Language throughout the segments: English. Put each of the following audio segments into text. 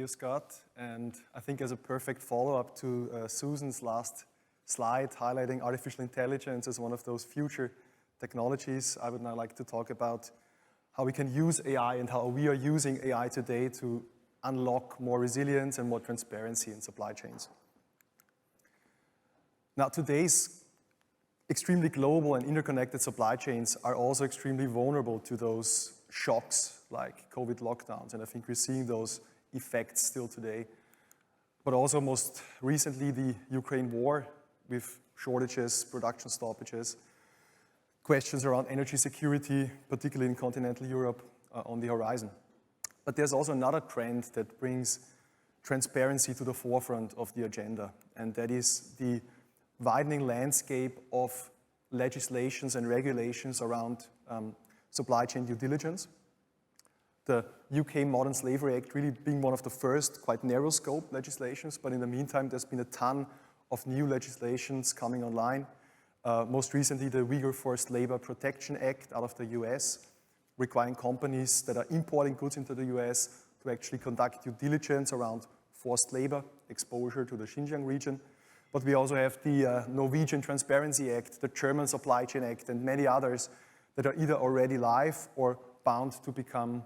Scott. And I think as a perfect follow-up to Susan's last slide highlighting artificial intelligence as one of those future technologies, I would now like to talk about how we can use AI and how we are using AI today to unlock more resilience and more transparency in supply chains. Now, today's extremely global and interconnected supply chains are also extremely vulnerable to those shocks like COVID lockdowns, and I think we're seeing those effects still today. But also most recently the Ukraine war with shortages, production stoppages, questions around energy security, particularly in continental Europe, on the horizon. But there's also another trend that brings transparency to the forefront of the agenda, and that is the widening landscape of legislations and regulations around supply chain due diligence. The UK Modern Slavery Act really being one of the first quite narrow scope legislations, but in the meantime there's been a ton of new legislations coming online. Most recently the Uyghur Forced Labor Protection Act out of the US, requiring companies that are importing goods into the US to actually conduct due diligence around forced labor exposure to the Xinjiang region. But we also have the Norwegian Transparency Act, the German Supply Chain Act, and many others that are either already live or bound to become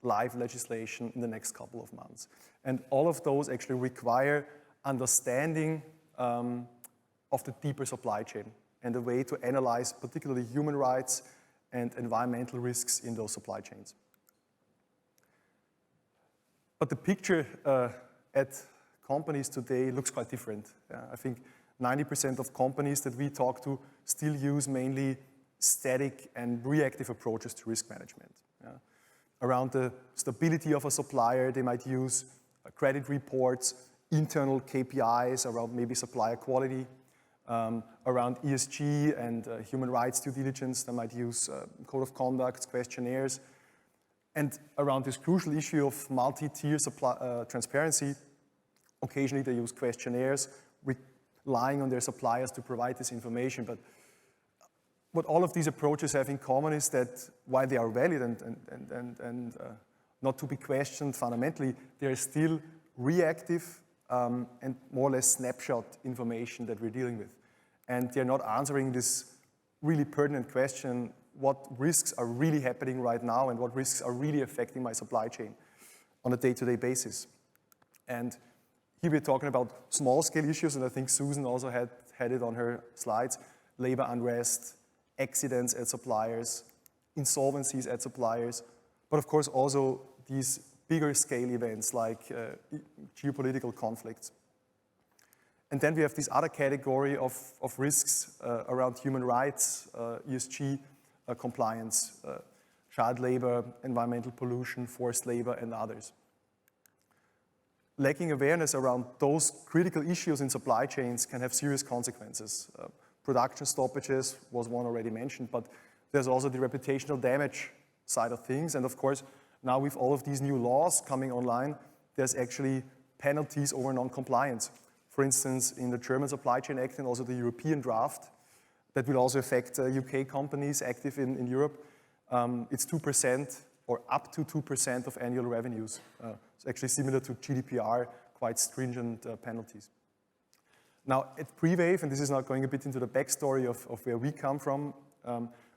live legislation in the next couple of months. And all of those actually require understanding of the deeper supply chain and a way to analyze particularly human rights and environmental risks in those supply chains. But the picture at companies today looks quite different. I think 90% of companies that we talk to still use mainly static and reactive approaches to risk management. Around the stability of a supplier, they might use credit reports, internal KPIs around maybe supplier quality. Around ESG and human rights due diligence, they might use code of conduct, questionnaires. And around this crucial issue of multi-tier transparency, occasionally they use questionnaires, relying on their suppliers to provide this information. But what all of these approaches have in common is that while they are valid and not to be questioned fundamentally, they are still reactive and more or less snapshot information that we're dealing with. And they're not answering this really pertinent question, what risks are really happening right now and what risks are really affecting my supply chain on a day-to-day basis. And here we're talking about small-scale issues, and I think Susan also had it on her slides, labor unrest, accidents at suppliers, insolvencies at suppliers, but of course also these bigger scale events like geopolitical conflicts. And then we have this other category of risks around human rights, ESG compliance, child labor, environmental pollution, forced labor, and others. Lacking awareness around those critical issues in supply chains can have serious consequences. Production stoppages was one already mentioned, but there's also the reputational damage side of things. And of course, now with all of these new laws coming online, there's actually penalties over non-compliance. For instance, in the German Supply Chain Act and also the European draft, that will also affect UK companies active in Europe. It's 2% or up to 2% of annual revenues. It's actually similar to GDPR, quite stringent penalties. Now at Prewave, and this is now going a bit into the backstory of where we come from,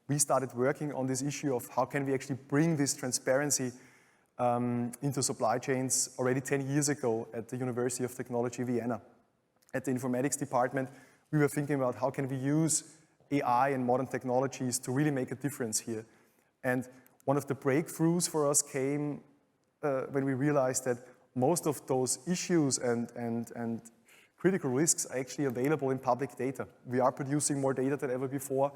we started working on this issue of how can we actually bring this transparency into supply chains already 10 years ago at the University of Technology Vienna. At the informatics department, we were thinking about how can we use AI and modern technologies to really make a difference here. And one of the breakthroughs for us came when we realized that most of those issues and critical risks are actually available in public data. We are producing more data than ever before,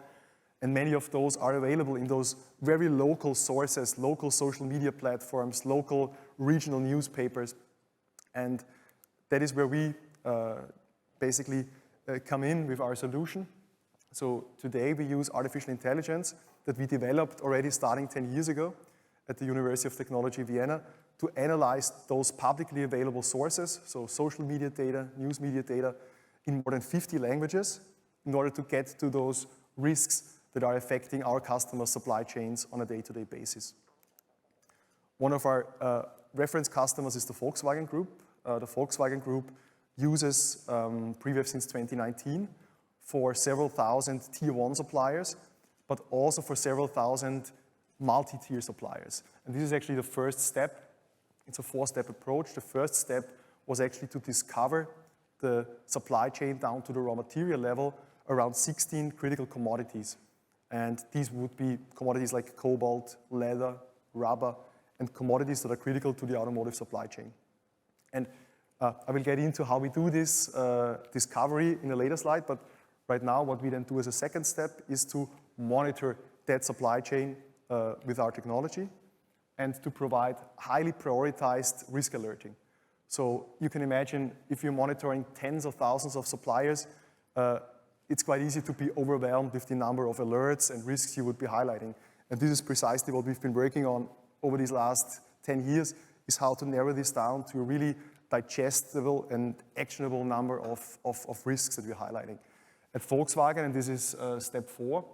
and many of those are available in those very local sources, local social media platforms, local regional newspapers. And that is where we basically come in with our solution. So today we use artificial intelligence that we developed already starting 10 years ago at the University of Technology Vienna to analyze those publicly available sources, so social media data, news media data, in more than 50 languages in order to get to those risks that are affecting our customers' supply chains on a day-to-day basis. One of our Reference customers is the Volkswagen Group. The Volkswagen Group uses Prewave since 2019 for several thousand tier 1 suppliers, but also for several thousand multi-tier suppliers. And this is actually the first step. It's a 4-step approach. The first step was actually to discover the supply chain down to the raw material level around 16 critical commodities. And these would be commodities like cobalt, leather, rubber, and commodities that are critical to the automotive supply chain. And I will get into how we do this discovery in a later slide, but right now what we then do as a second step is to monitor that supply chain with our technology and to provide highly prioritized risk alerting. So you can imagine if you're monitoring tens of thousands of suppliers, it's quite easy to be overwhelmed with the number of alerts and risks you would be highlighting. And this is precisely what we've been working on over these last 10 years, is how to narrow this down to a really digestible and actionable number of risks that we're highlighting. At Volkswagen, and this is step 4,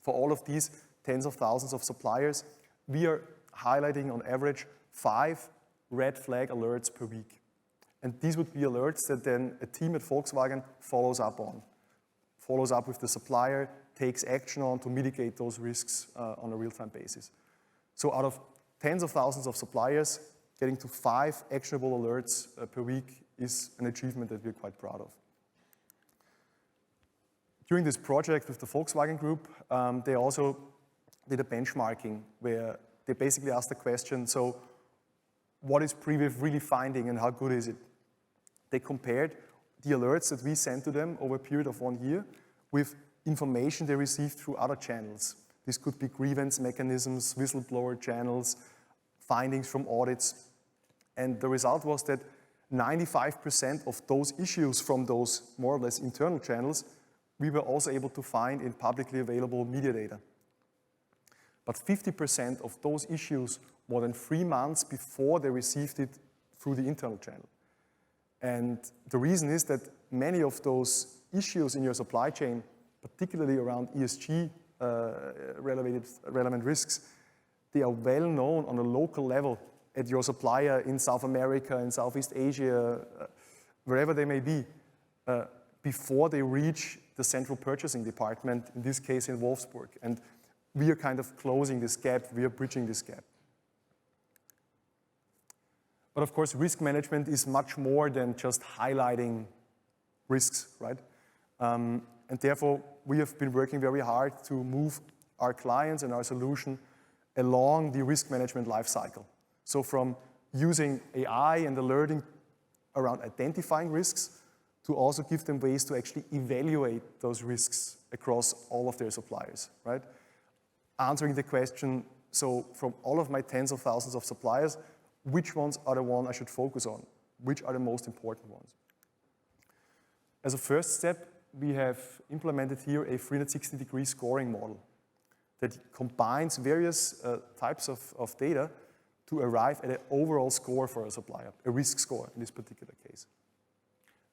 for all of these tens of thousands of suppliers, we are highlighting on average 5 red flag alerts per week. And these would be alerts that then a team at Volkswagen follows up on. Follows up with the supplier, takes action on to mitigate those risks on a real-time basis. So out of tens of thousands of suppliers, getting to 5 actionable alerts per week is an achievement that we're quite proud of. During this project with the Volkswagen Group, they also did a benchmarking where they basically asked the question, so what is Prewave really finding and how good is it? They compared the alerts that we sent to them over a period of 1 year with information they received through other channels. This could be grievance mechanisms, whistleblower channels, findings from audits. And the result was that 95% of those issues from those more or less internal channels, we were also able to find in publicly available media data. But 50% of those issues more than 3 months before they received it through the internal channel. And the reason is that many of those issues in your supply chain, particularly around ESG relevant risks, they are well known on a local level at your supplier in South America, in Southeast Asia, wherever they may be, before they reach the central purchasing department, in this case in Wolfsburg. And we are kind of closing this gap, we are bridging this gap. But of course, risk management is much more than just highlighting risks, right? And therefore, we have been working very hard to move our clients and our solution along the risk management life cycle. So from using AI and alerting around identifying risks to also give them ways to actually evaluate those risks across all of their suppliers, right? Answering the question, so from all of my tens of thousands of suppliers, which ones are the ones I should focus on? Which are the most important ones? As a first step, we have implemented here a 360-degree scoring model that combines various types of data to arrive at an overall score for a supplier, a risk score in this particular case.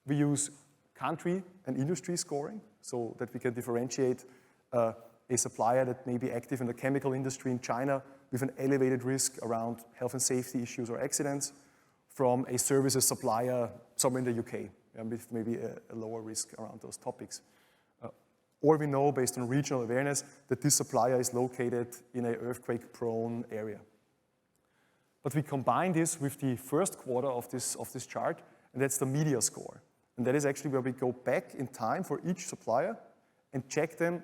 We use country and industry scoring so that we can differentiate a supplier that may be active in the chemical industry in China with an elevated risk around health and safety issues or accidents from a services supplier somewhere in the UK with maybe a lower risk around those topics. Or we know based on regional awareness that this supplier is located in an earthquake-prone area. But we combine this with the first quarter of this chart, and that's the media score. And that is actually where we go back in time for each supplier and check them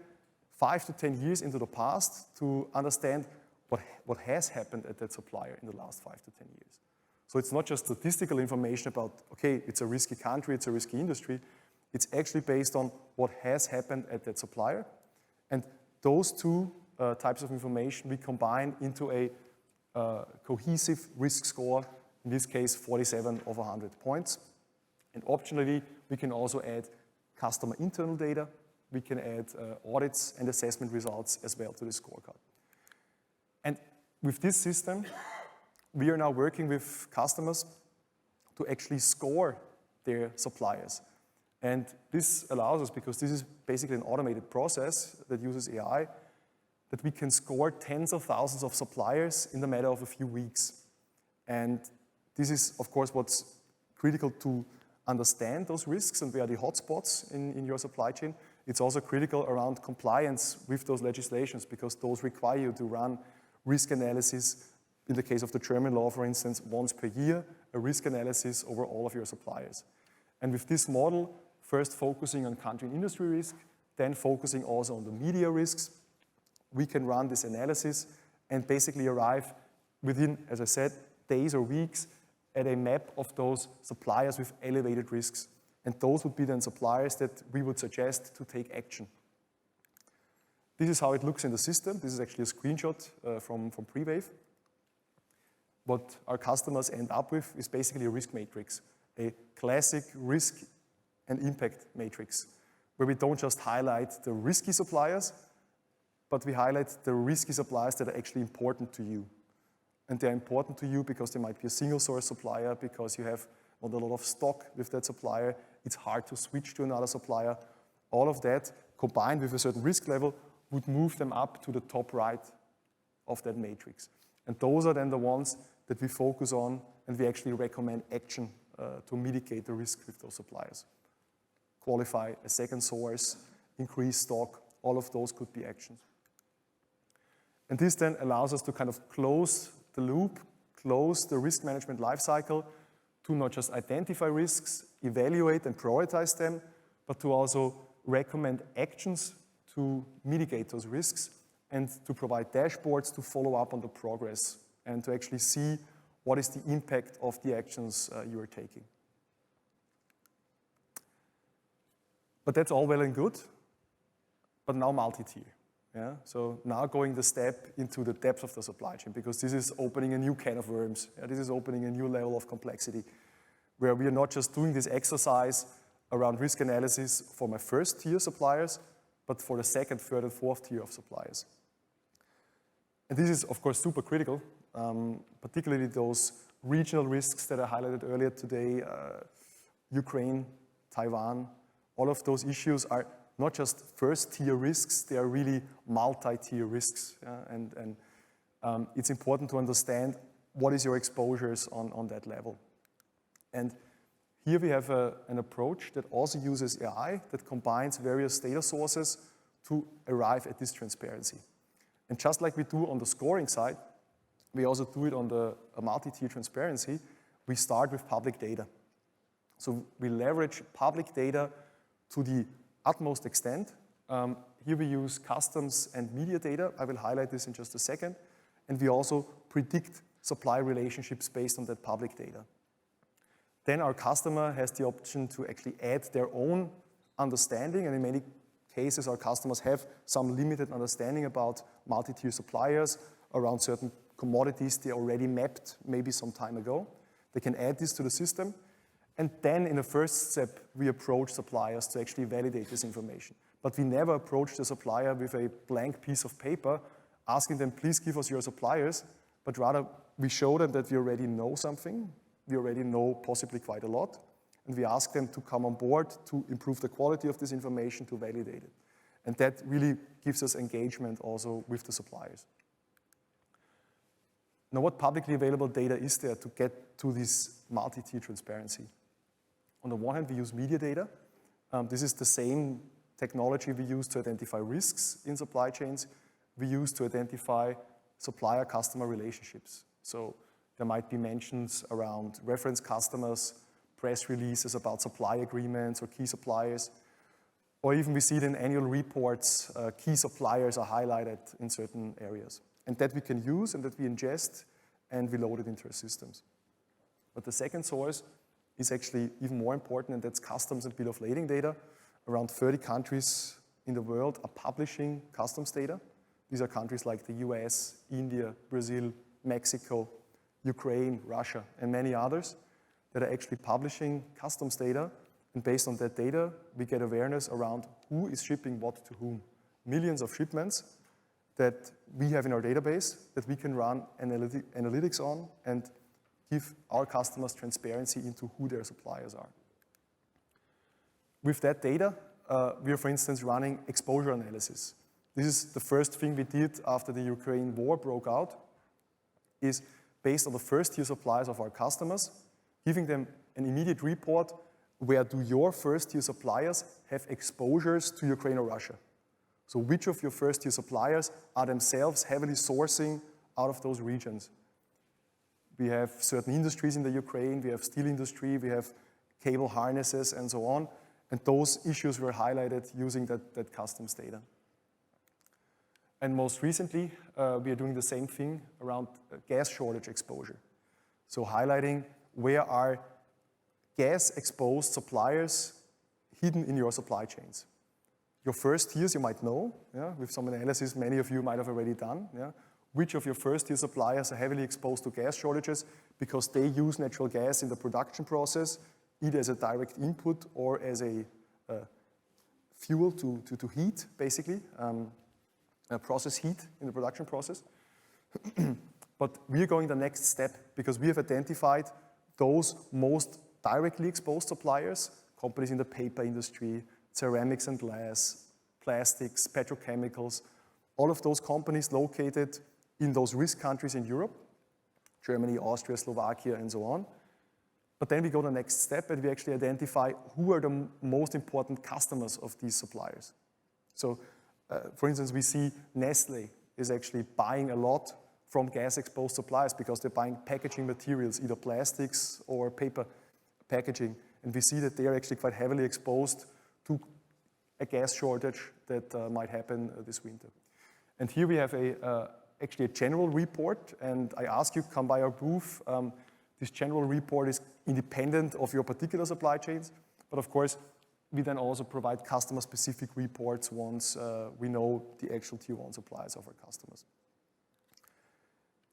5 to 10 years into the past to understand what has happened at that supplier in the last 5 to 10 years. So it's not just statistical information about, okay, it's a risky country, it's a risky industry. It's actually based on what has happened at that supplier. And those two types of information we combine into a cohesive risk score, in this case 47 of 100 points. And optionally, we can also add customer internal data. We can add audits and assessment results as well to the scorecard. And with this system, we are now working with customers to actually score their suppliers. And this allows us, because this is basically an automated process that uses AI, that we can score tens of thousands of suppliers in the matter of a few weeks. And this is, of course, what's critical to understand those risks and where are the hotspots in your supply chain. It's also critical around compliance with those legislations because those require you to run risk analysis, in the case of the German law, for instance, once per year, a risk analysis over all of your suppliers. And with this model, first focusing on country and industry risk, then focusing also on the media risks, we can run this analysis and basically arrive within, as I said, days or weeks at a map of those suppliers with elevated risks. And those would be then suppliers that we would suggest to take action. This is how it looks in the system. This is actually a screenshot from Prewave. What our customers end up with is basically a risk matrix, a classic risk and impact matrix, where we don't just highlight the risky suppliers, but we highlight the risky suppliers that are actually important to you. And they're important to you because they might be a single source supplier, because you have not a lot of stock with that supplier, it's hard to switch to another supplier. All of that, combined with a certain risk level, would move them up to the top right of that matrix. And those are then the ones that we focus on, and we actually recommend action to mitigate the risk with those suppliers. Qualify a second source, increase stock, all of those could be actions. And this then allows us to kind of close the loop, close the risk management lifecycle to not just identify risks, evaluate and prioritize them, but to also recommend actions to mitigate those risks and to provide dashboards to follow up on the progress and to actually see what is the impact of the actions you are taking. But that's all well and good, but now multi-tier. Yeah? So now going the step into the depth of the supply chain, because this is opening a new can of worms. Yeah? This is opening a new level of complexity, where we are not just doing this exercise around risk analysis for my first tier suppliers, but for the second, third, and fourth tier of suppliers. And this is, of course, super critical, particularly those regional risks that I highlighted earlier today, Ukraine, Taiwan. All of those issues are not just first-tier risks, they are really multi-tier risks. And it's important to understand what is your exposures on that level. And here we have an approach that also uses AI that combines various data sources to arrive at this transparency. And just like we do on the scoring side, we also do it on the multi-tier transparency. We start with public data. So we leverage public data to the utmost extent. Here we use customs and media data. I will highlight this in just a second. And we also predict supply relationships based on that public data. Then our customer has the option to actually add their own understanding, and in many cases our customers have some limited understanding about multi-tier suppliers around certain commodities they already mapped maybe some time ago. They can add this to the system, and then in the first step we approach suppliers to actually validate this information. But we never approach the supplier with a blank piece of paper asking them, please give us your suppliers, but rather we show them that we already know something. We already know possibly quite a lot, and we ask them to come on board to improve the quality of this information, to validate it. And that really gives us engagement also with the suppliers. Now, what publicly available data is there to get to this multi-tier transparency? On the one hand, we use media data. This is the same technology we use to identify risks in supply chains. We use to identify supplier-customer relationships. So there might be mentions around reference customers, press releases about supply agreements or key suppliers, or even we see it in annual reports, key suppliers are highlighted in certain areas. And that we can use and that we ingest and we load it into our systems. But the second source is actually even more important, and that's customs and bill of lading data. Around 30 countries in the world are publishing customs data. These are countries like the US, India, Brazil, Mexico, Ukraine, Russia, and many others that are actually publishing customs data. And based on that data, we get awareness around who is shipping what to whom. Millions of shipments that we have in our database that we can run analytics on and give our customers transparency into who their suppliers are. With that data, we are, for instance, running exposure analysis. This is the first thing we did after the Ukraine war broke out, is based on the first-tier suppliers of our customers, giving them an immediate report, where do your first-tier suppliers have exposures to Ukraine or Russia? So which of your first-tier suppliers are themselves heavily sourcing out of those regions? We have certain industries in the Ukraine, we have steel industry, we have cable harnesses and so on, and those issues were highlighted using that customs data. And most recently, we are doing the same thing around gas shortage exposure. So highlighting where are gas-exposed suppliers hidden in your supply chains. Your first tiers you might know, yeah, with some analysis many of you might have already done. Yeah. Which of your first-tier suppliers are heavily exposed to gas shortages because they use natural gas in the production process, either as a direct input or as a fuel to heat, basically, process heat in the production process. But we're going the next step because we have identified those most directly exposed suppliers, companies in the paper industry, ceramics and glass, plastics, petrochemicals, all of those companies located in those risk countries in Europe, Germany, Austria, Slovakia, and so on. But then we go the next step and we actually identify who are the most important customers of these suppliers. So, for instance, we see Nestle is actually buying a lot from gas-exposed suppliers because they're buying packaging materials, either plastics or paper packaging. And we see that they are actually quite heavily exposed to a gas shortage that might happen this winter. And here we have actually a general report, and I ask you to come by our booth. This general report is independent of your particular supply chains, but of course, we then also provide customer-specific reports once we know the actual tier 1 suppliers of our customers.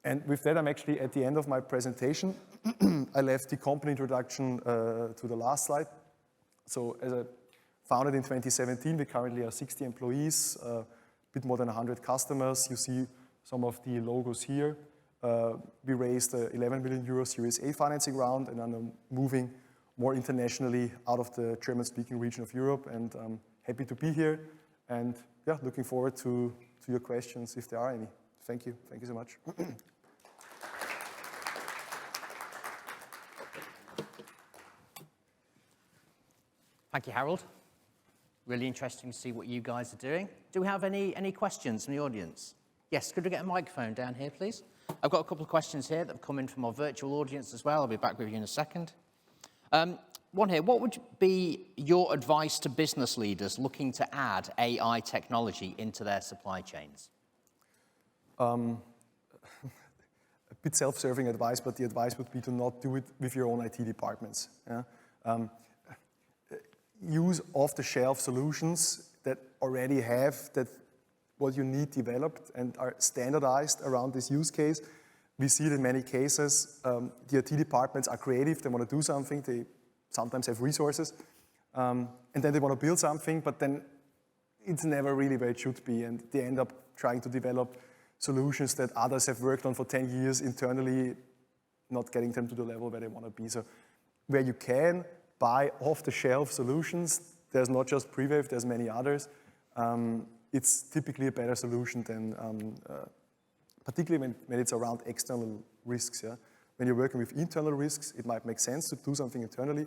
And with that, I'm actually at the end of my presentation. I left the company introduction to the last slide. So as I founded in 2017, we currently are 60 employees, a bit more than 100 customers. You see some of the logos here. We raised 11 million euro Series A financing round, and I'm moving more internationally out of the German-speaking region of Europe, and I'm happy to be here, and yeah, looking forward to your questions if there are any. Thank you. Thank you so much. Thank you, Harald. Really interesting to see what you guys are doing. Do we have any questions from the audience? Yes, could we get a microphone down here, please? I've got a couple of questions here that have come in from our virtual audience as well. I'll be back with you in a second. One here, what would be your advice to business leaders looking to add AI technology into their supply chains? A bit self-serving advice, but the advice would be to not do it with your own IT departments. Yeah? Use off-the-shelf solutions that already have what you need developed and are standardized around this use case. We see it in many cases. The IT departments are creative, they want to do something, they sometimes have resources, and then they want to build something, but then it's never really where it should be, and they end up trying to develop solutions that others have worked on for 10 years internally, not getting them to the level where they want to be. So where you can buy off-the-shelf solutions, there's not just Prewave, there's many others. It's typically a better solution than, particularly when it's around external risks. Yeah? When you're working with internal risks, it might make sense to do something internally,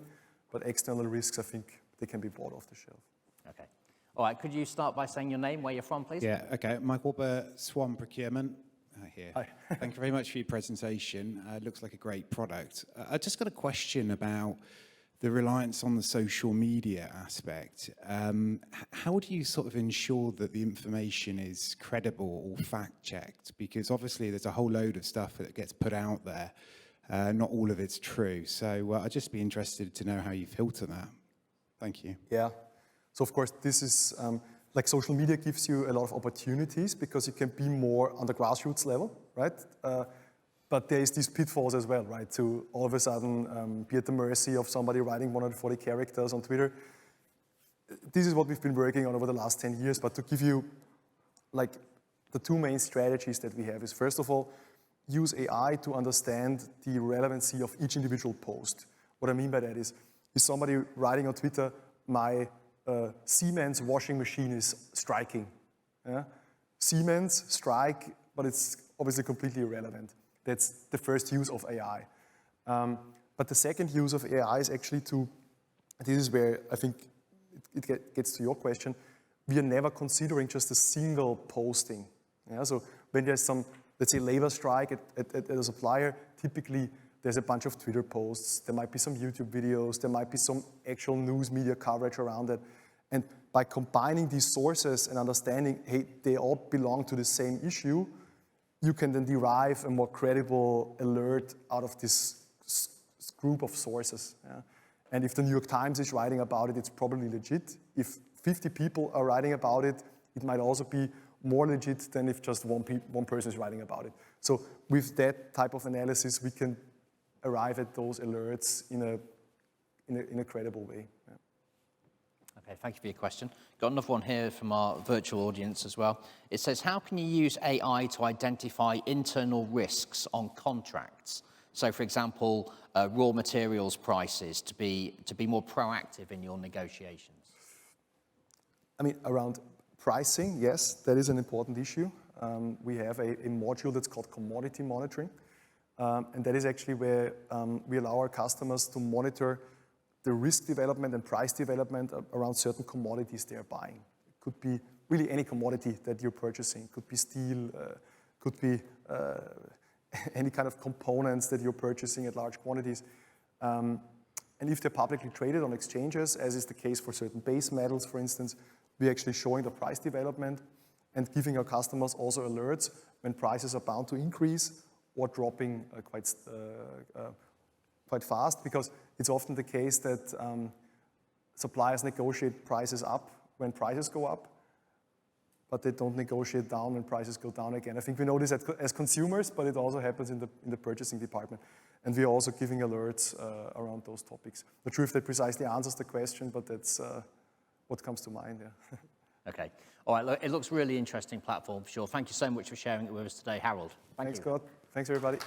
but external risks, I think they can be bought off the shelf. Okay. All right, could you start by saying your name, where you're from, please? Yeah, okay. Michael Swan Procurement here. Hi. Thank you very much for your presentation. It looks like a great product. I just got a question about the reliance on the social media aspect. How do you sort of ensure that the information is credible or fact-checked? Because obviously there's a whole load of stuff that gets put out there. Not all of it's true. So I'd just be interested to know how you filter that. Thank you. Yeah. So of course, this is, like social media gives you a lot of opportunities because you can be more on the grassroots level, right? But there is these pitfalls as well, right? To all of a sudden be at the mercy of somebody writing 140 characters on Twitter. This is what we've been working on over the last 10 years, but to give you like the two main strategies that we have is, first of all, use AI to understand the relevancy of each individual post. What I mean by that is somebody writing on Twitter, my Siemens washing machine is striking. Yeah? Siemens, strike, but it's obviously completely irrelevant. That's the first use of AI. But the second use of AI is actually this is where I think it gets to your question, we are never considering just a single posting. Yeah? So when there's some, let's say, labor strike at a supplier, typically there's a bunch of Twitter posts, there might be some YouTube videos, there might be some actual news media coverage around it. And by combining these sources and understanding, hey, they all belong to the same issue, you can then derive a more credible alert out of this group of sources. Yeah? And if the New York Times is writing about it, it's probably legit. If 50 people are writing about it, it might also be more legit than if just one person is writing about it. So with that type of analysis, we can arrive at those alerts in a credible way. Yeah. Okay, thank you for your question. Got another one here from our virtual audience as well. It says, how can you use AI to identify internal risks on contracts? So, for example, raw materials prices to be more proactive in your negotiations. I mean, around pricing, yes, that is an important issue. We have a module that's called commodity monitoring. And that is actually where we allow our customers to monitor the risk development and price development around certain commodities they're buying. It could be really any commodity that you're purchasing. It could be steel, could be any kind of components that you're purchasing at large quantities. And if they're publicly traded on exchanges, as is the case for certain base metals, for instance, we're actually showing the price development and giving our customers also alerts when prices are bound to increase or dropping quite fast, because it's often the case that suppliers negotiate prices up when prices go up, but they don't negotiate down when prices go down again. I think we know this as consumers, but it also happens in the purchasing department. And we are also giving alerts around those topics. Not sure if that precisely answers the question, but that's what comes to mind. Yeah. Okay. All right. Look, it looks really interesting platform for sure. Thank you so much for sharing it with us today, Harald. Thanks, you. Scott. Thanks, everybody.